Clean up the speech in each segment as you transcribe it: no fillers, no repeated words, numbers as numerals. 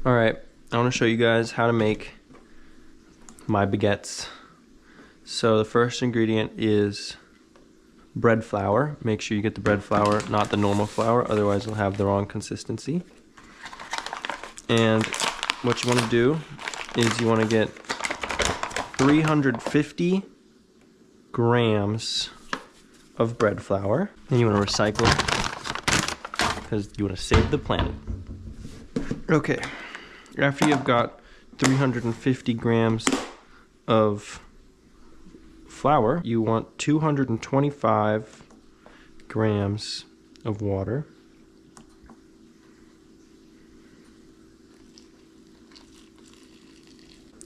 Alright, I want to show you guys how to make my baguettes. So the first ingredient is bread flour. Make sure you get the bread flour, not the normal flour, otherwise you'll have the wrong consistency. And what you want to do is you want to get 350 grams of bread flour. And you want to recycle because you want to save the planet. Okay. After you've got 350 grams of flour, you want 225 grams of water.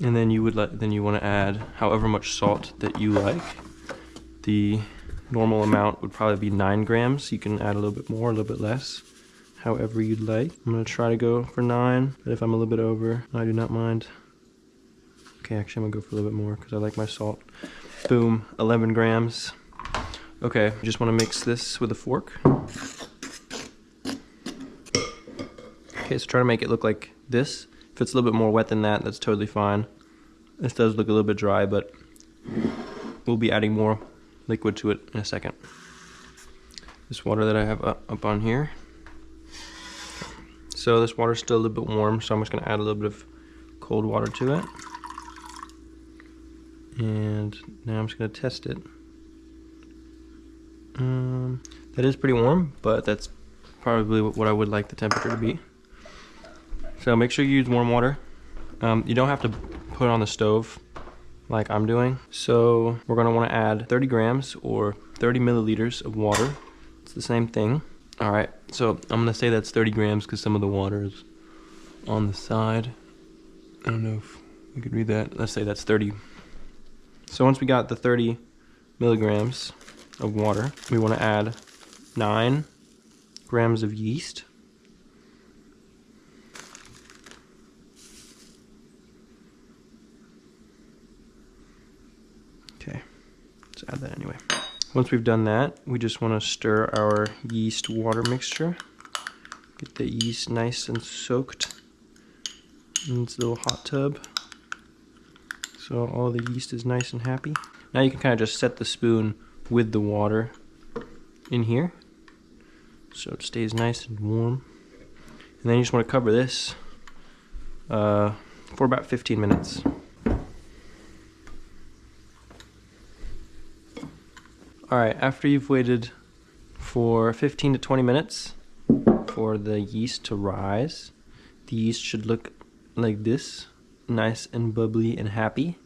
And then you want to add however much salt that you like. The normal amount would probably be 9 grams. You can add a little bit more, a little bit less, however you'd like. I'm going to try to go for 9, but if I'm a little bit over, I do not mind. Okay, actually I'm going to go for a little bit more because I like my salt. Boom, 11 grams. Okay, you just want to mix this with a fork. Okay, so try to make it look like this. If it's a little bit more wet than that, that's totally fine. This does look a little bit dry, but we'll be adding more liquid to it in a second. This water that I have up on here. So this water's still a little bit warm, so I'm just gonna add a little bit of cold water to it. And now I'm just gonna test it. That is pretty warm, but that's probably what I would like the temperature to be. So make sure you use warm water. You don't have to put it on the stove like I'm doing. So we're gonna wanna add 30 grams or 30 milliliters of water. It's the same thing. All right, so I'm gonna say that's 30 grams because some of the water is on the side. I don't know if we could read that. Let's say that's 30. So once we got the 30 milligrams of water, we wanna add 9 grams of yeast. Okay, let's add that anyway. Once we've done that, we just want to stir our yeast water mixture. Get the yeast nice and soaked in this little hot tub. So all the yeast is nice and happy. Now you can kind of just set the spoon with the water in here so it stays nice and warm. And then you just want to cover this for about 15 minutes. Alright, after you've waited for 15 to 20 minutes for the yeast to rise, the yeast should look like this, nice and bubbly and happy.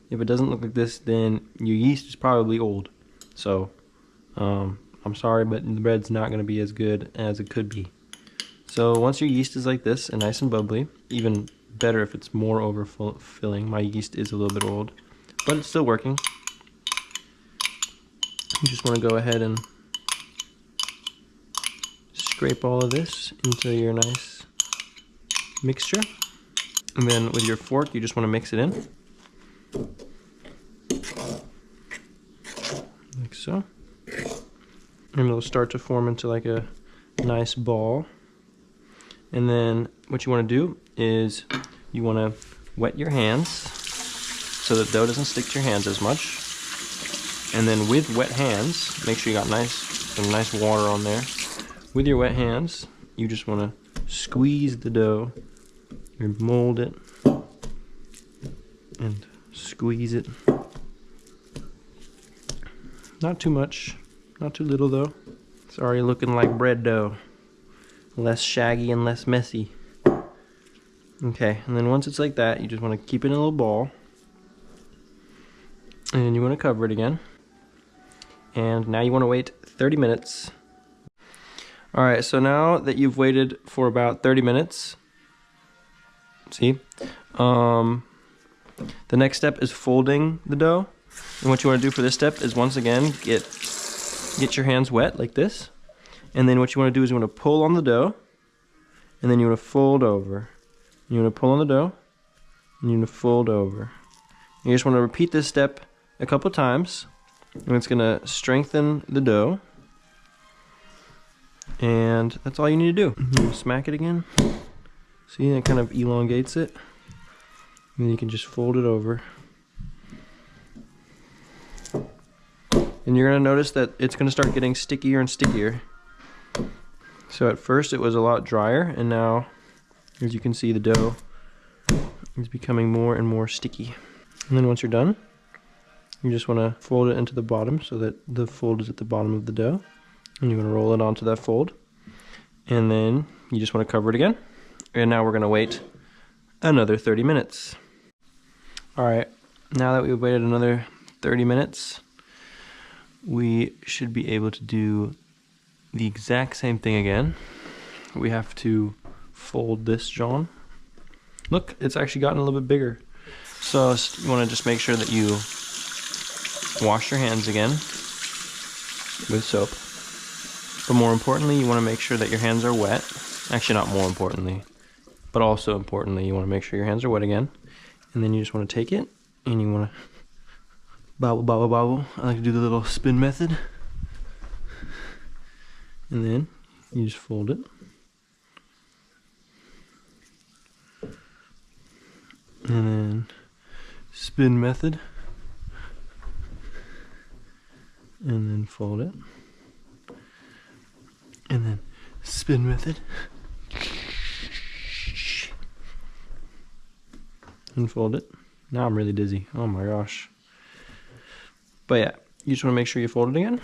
If it doesn't look like this, then your yeast is probably old. So, I'm sorry, but the bread's not going to be as good as it could be. So once your yeast is like this and nice and bubbly, even better if it's more overfilling. My yeast is a little bit old, but it's still working. You just want to go ahead and scrape all of this into your nice mixture. And then with your fork, you just want to mix it in. Like so. And it'll start to form into like a nice ball. And then what you want to do is you want to wet your hands so the dough doesn't stick to your hands as much. And then with wet hands, make sure you got some nice water on there. With your wet hands, you just want to squeeze the dough and mold it and squeeze it. Not too much, not too little though. It's already looking like bread dough. Less shaggy and less messy. Okay, and then once it's like that, you just want to keep it in a little ball. And you want to cover it again. And now you want to wait 30 minutes. Alright, so now that you've waited for about 30 minutes, see, the next step is folding the dough. And what you want to do for this step is once again, get your hands wet like this. And then what you want to do is you want to pull on the dough, and then you want to fold over. You want to pull on the dough, and you want to fold over. You just want to repeat this step a couple times. And it's going to strengthen the dough. And that's all you need to do. Smack it again. See, it kind of elongates it. And then you can just fold it over. And you're going to notice that it's going to start getting stickier and stickier. So at first it was a lot drier, and now, as you can see, the dough is becoming more and more sticky. And then once you're done, you just want to fold it into the bottom so that the fold is at the bottom of the dough. And you're going to roll it onto that fold. And then you just want to cover it again. And now we're going to wait another 30 minutes. Alright, now that we've waited another 30 minutes, we should be able to do the exact same thing again. We have to fold this John. Look, it's actually gotten a little bit bigger. So you want to just make sure that you wash your hands again with soap. But more importantly, you want to make sure that your hands are wet. Actually, not more importantly, but also importantly, you want to make sure your hands are wet again. And then you just want to take it and you want to bobble, bobble, bobble. I like to do the little spin method. And then you just fold it. And then spin method. And then fold it. And then spin method. And fold it. Now I'm really dizzy. Oh my gosh. But yeah, you just want to make sure you fold it again.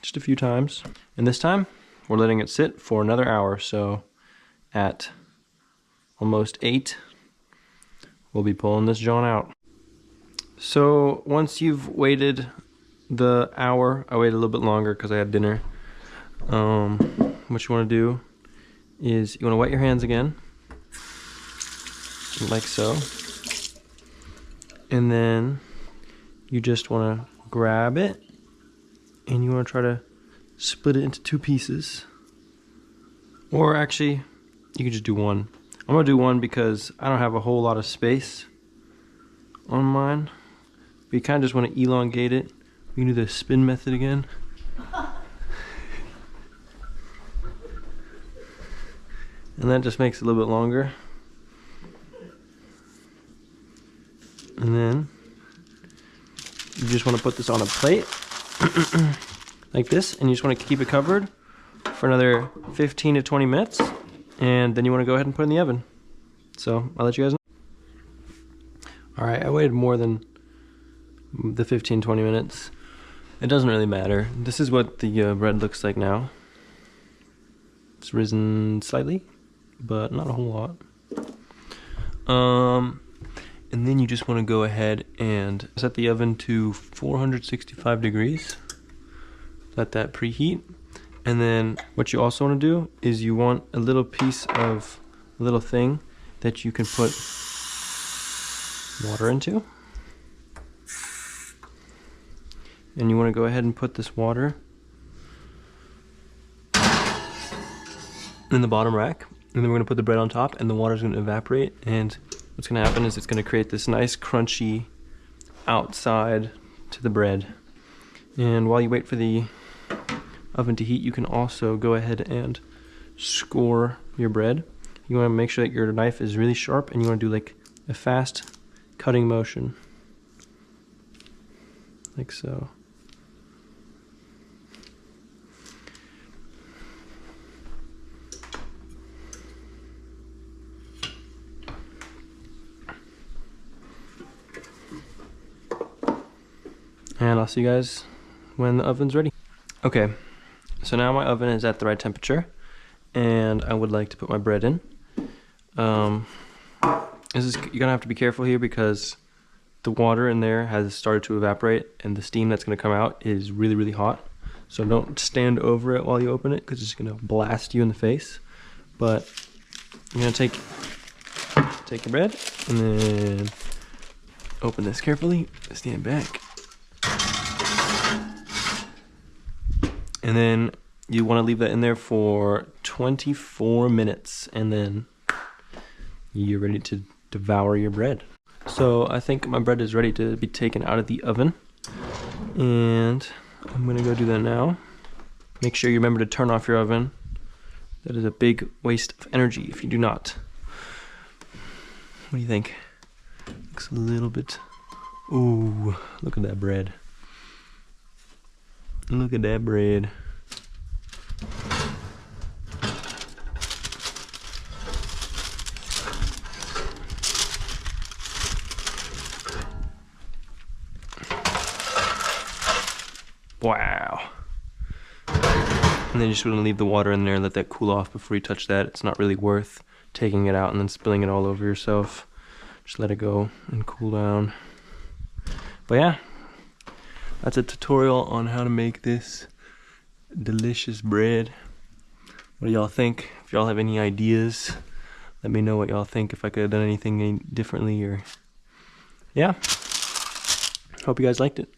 Just a few times. And this time, we're letting it sit for another hour. So at almost 8, we'll be pulling this John out. So once you've waited the hour, I waited a little bit longer because I had dinner. What you want to do is you want to wet your hands again. Like so. And then you just want to grab it and you want to try to split it into 2 pieces. Or actually, you can just do one. I'm going to do one because I don't have a whole lot of space on mine. But you kind of just want to elongate it. We can do the spin method again. And that just makes it a little bit longer. And then you just want to put this on a plate like this, and you just want to keep it covered for another 15 to 20 minutes, and then you want to go ahead and put it in the oven. So I'll let you guys know. Alright, I waited more than the 15-20 minutes. It doesn't really matter. This is what the bread looks like now. It's risen slightly, but not a whole lot. And then you just want to go ahead and set the oven to 465 degrees. Let that preheat. And then what you also want to do is you want a little piece of a little thing that you can put water into. And you want to go ahead and put this water in the bottom rack. And then we're going to put the bread on top, and the water is going to evaporate, and what's going to happen is it's going to create this nice crunchy outside to the bread. And while you wait for the oven to heat, you can also go ahead and score your bread. You want to make sure that your knife is really sharp, and you want to do like a fast cutting motion. Like so. And I'll see you guys when the oven's ready. Okay, so now my oven is at the right temperature, and I would like to put my bread in. You're gonna have to be careful here because the water in there has started to evaporate, and the steam that's gonna come out is really, really hot. So don't stand over it while you open it because it's gonna blast you in the face. But you're gonna take your bread and then open this carefully. Stand back. And then you want to leave that in there for 24 minutes, and then you're ready to devour your bread. So I think my bread is ready to be taken out of the oven, and I'm going to go do that now. Make sure you remember to turn off your oven. That is a big waste of energy if you do not. What do you think? Looks a little bit... Ooh, look at that bread. Look at that bread. Wow. And then you're just going to leave the water in there and let that cool off before you touch that. It's not really worth taking it out and then spilling it all over yourself. Just let it go and cool down. But yeah, that's a tutorial on how to make this delicious bread. What do y'all think? If y'all have any ideas, let me know what y'all think, if I could have done anything differently, or yeah. Hope you guys liked it.